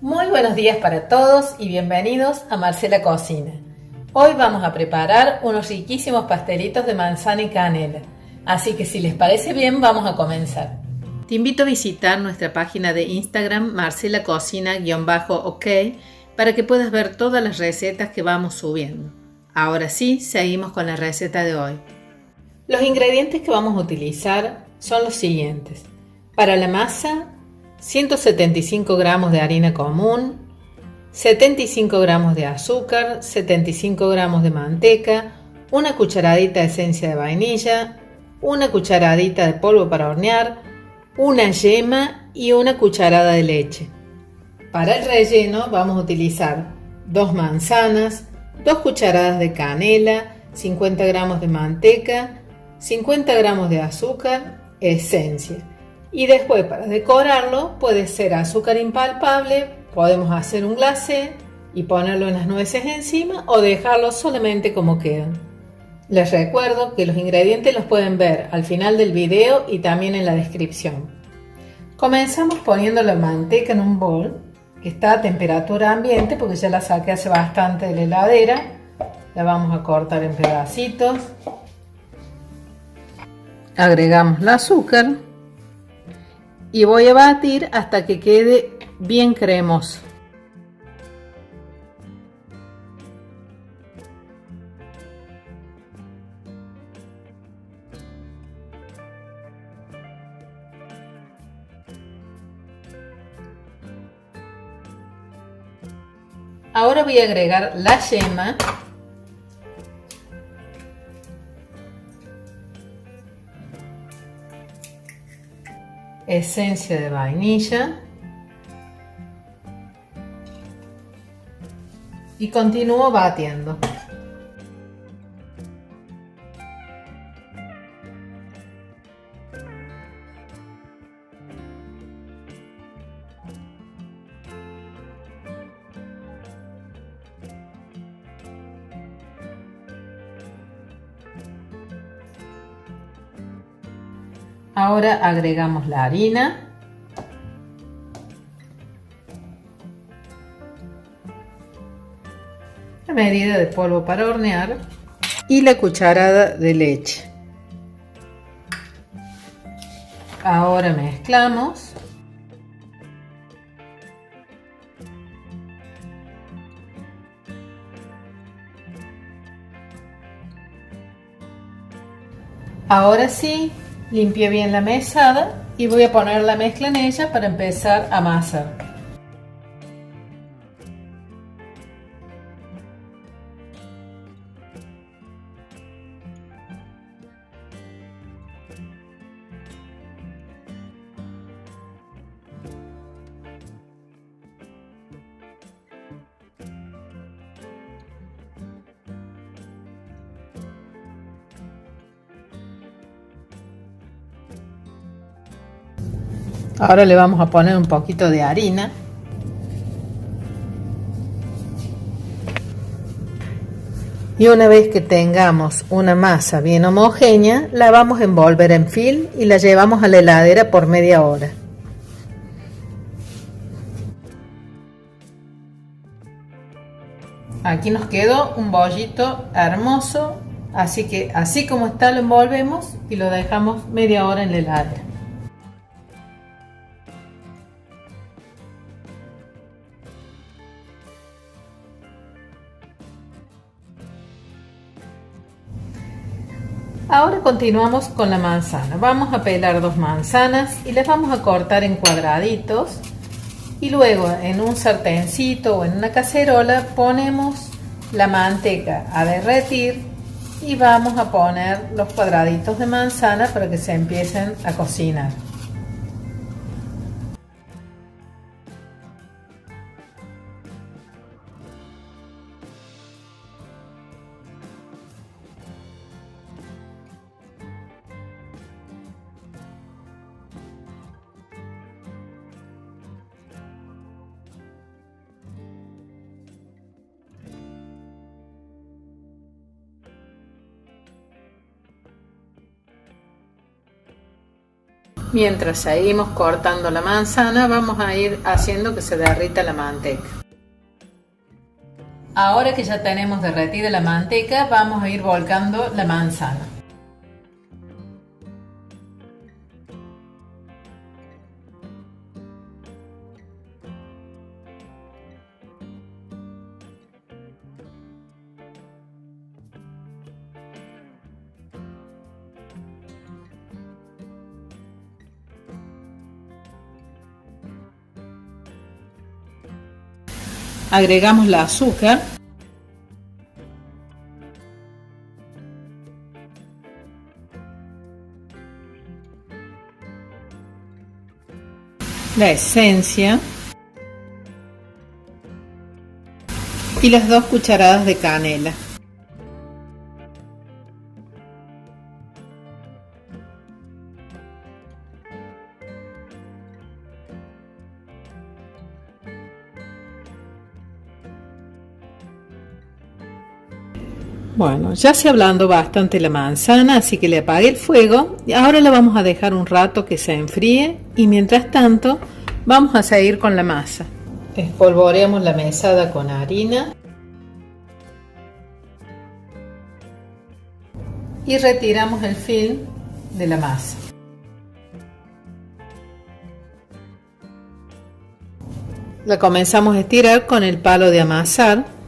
Muy buenos días para todos y bienvenidos a Marcela Cocina. Hoy vamos a preparar unos riquísimos pastelitos de manzana y canela, así que si les parece bien vamos a comenzar. Te invito a visitar nuestra página de Instagram Marcela Cocina-ok para que puedas ver todas las recetas que vamos subiendo. Ahora sí, seguimos con la receta de hoy. Los ingredientes que vamos a utilizar son los siguientes. Para la masa, 175 gramos de harina común, 75 gramos de azúcar, 75 gramos de manteca, una cucharadita de esencia de vainilla, una cucharadita de polvo para hornear, una yema y una cucharada de leche. Para el relleno vamos a utilizar 2 manzanas, 2 cucharadas de canela, 50 gramos de manteca, 50 gramos de azúcar, esencia. Y después para decorarlo puede ser azúcar impalpable, podemos hacer un glacé y ponerlo en las nueces encima o dejarlo solamente como quedan. Les recuerdo que los ingredientes los pueden ver al final del video y también en la descripción. Comenzamos poniendo la manteca en un bol que está a temperatura ambiente porque ya la saqué hace bastante de la heladera. La vamos a cortar en pedacitos. Agregamos el azúcar y voy a batir hasta que quede bien cremoso. Ahora voy a agregar la yema, esencia de vainilla y continúo batiendo. Ahora agregamos la harina, la medida de polvo para hornear y la cucharada de leche. Ahora mezclamos. Ahora sí, limpié bien la mesada y voy a poner la mezcla en ella para empezar a amasar. Ahora le vamos a poner un poquito de harina. Y una vez que tengamos una masa bien homogénea, la vamos a envolver en film y la llevamos a la heladera por media hora. Aquí nos quedó un bollito hermoso, así que así como está lo envolvemos y lo dejamos media hora en la heladera. Ahora continuamos con la manzana. Vamos a pelar 2 manzanas y las vamos a cortar en cuadraditos y luego en un sartencito o en una cacerola ponemos la manteca a derretir y vamos a poner los cuadraditos de manzana para que se empiecen a cocinar. Mientras seguimos cortando la manzana, vamos a ir haciendo que se derrita la manteca. Ahora que ya tenemos derretida la manteca, vamos a ir volcando la manzana. Agregamos el azúcar. La esencia. Y las 2 cucharadas de canela. Bueno, ya se ha ablandó bastante la manzana, así que le apagué el fuego y ahora la vamos a dejar un rato que se enfríe y mientras tanto vamos a seguir con la masa. Espolvoreamos la mesada con harina y retiramos el film de la masa. La comenzamos a estirar con el palo de amasar.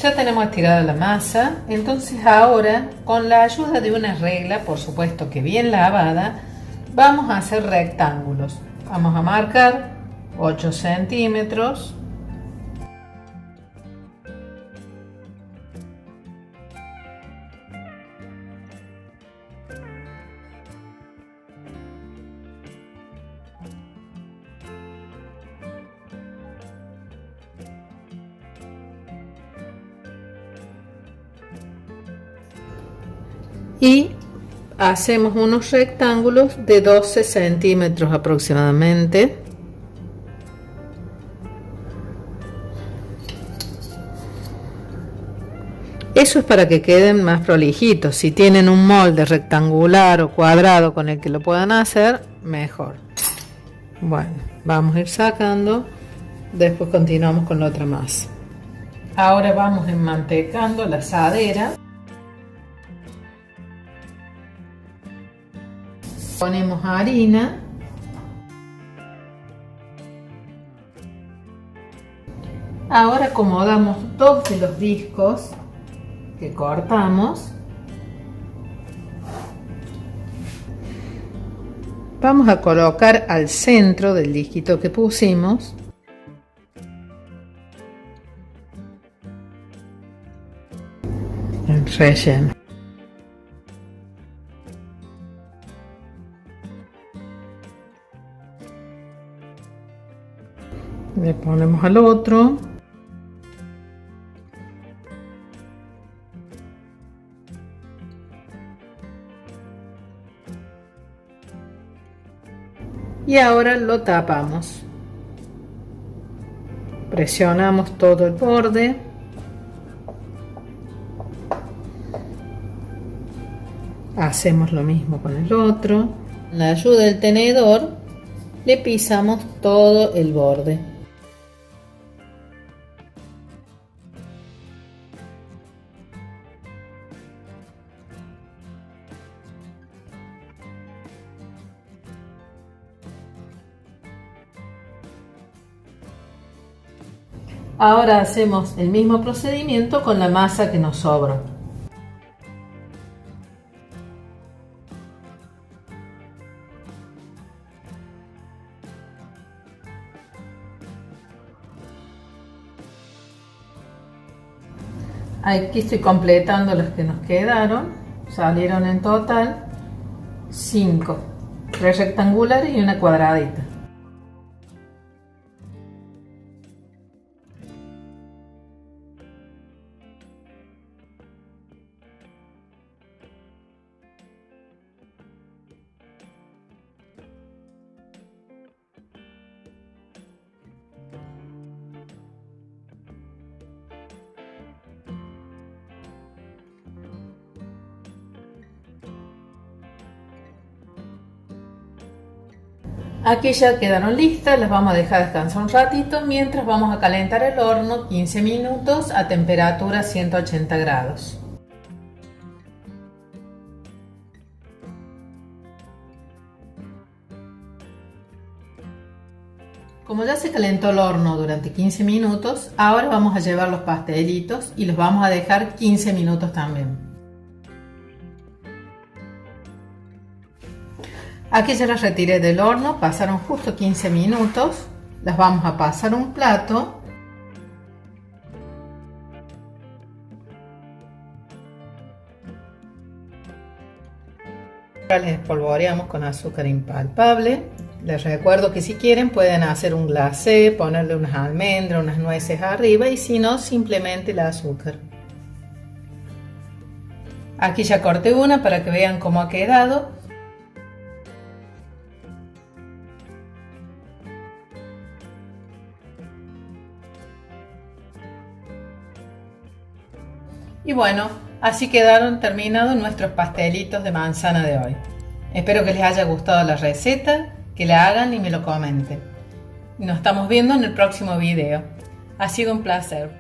Ya tenemos estirada la masa, entonces ahora con la ayuda de una regla, por supuesto que bien lavada, vamos a hacer rectángulos. Vamos a marcar 8 centímetros. Y hacemos unos rectángulos de 12 centímetros aproximadamente. Eso es para que queden más prolijitos. Si tienen un molde rectangular o cuadrado con el que lo puedan hacer, mejor. Bueno, vamos a ir sacando. Después continuamos con la otra masa. Ahora vamos enmantecando la asadera. Ponemos harina. Ahora acomodamos 2 de los discos que cortamos. Vamos a colocar al centro del disquito que pusimos. El relleno. Le ponemos al otro. Y ahora lo tapamos. Presionamos todo el borde. Hacemos lo mismo con el otro. Con la ayuda del tenedor le pisamos todo el borde. Ahora hacemos el mismo procedimiento con la masa que nos sobró. Aquí estoy completando los que nos quedaron. Salieron en total 5, 3 rectangulares y una cuadradita. Aquí ya quedaron listas, las vamos a dejar descansar un ratito mientras vamos a calentar el horno 15 minutos a temperatura 180 grados. Como ya se calentó el horno durante 15 minutos, ahora vamos a llevar los pastelitos y los vamos a dejar 15 minutos también. Aquí ya las retiré del horno, pasaron justo 15 minutos, las vamos a pasar a un plato. Ahora les espolvoreamos con azúcar impalpable. Les recuerdo que si quieren pueden hacer un glacé, ponerle unas almendras, unas nueces arriba y si no, simplemente el azúcar. Aquí ya corté una para que vean cómo ha quedado. Y bueno, así quedaron terminados nuestros pastelitos de manzana de hoy. Espero que les haya gustado la receta, que la hagan y me lo comenten. Nos estamos viendo en el próximo video. Ha sido un placer.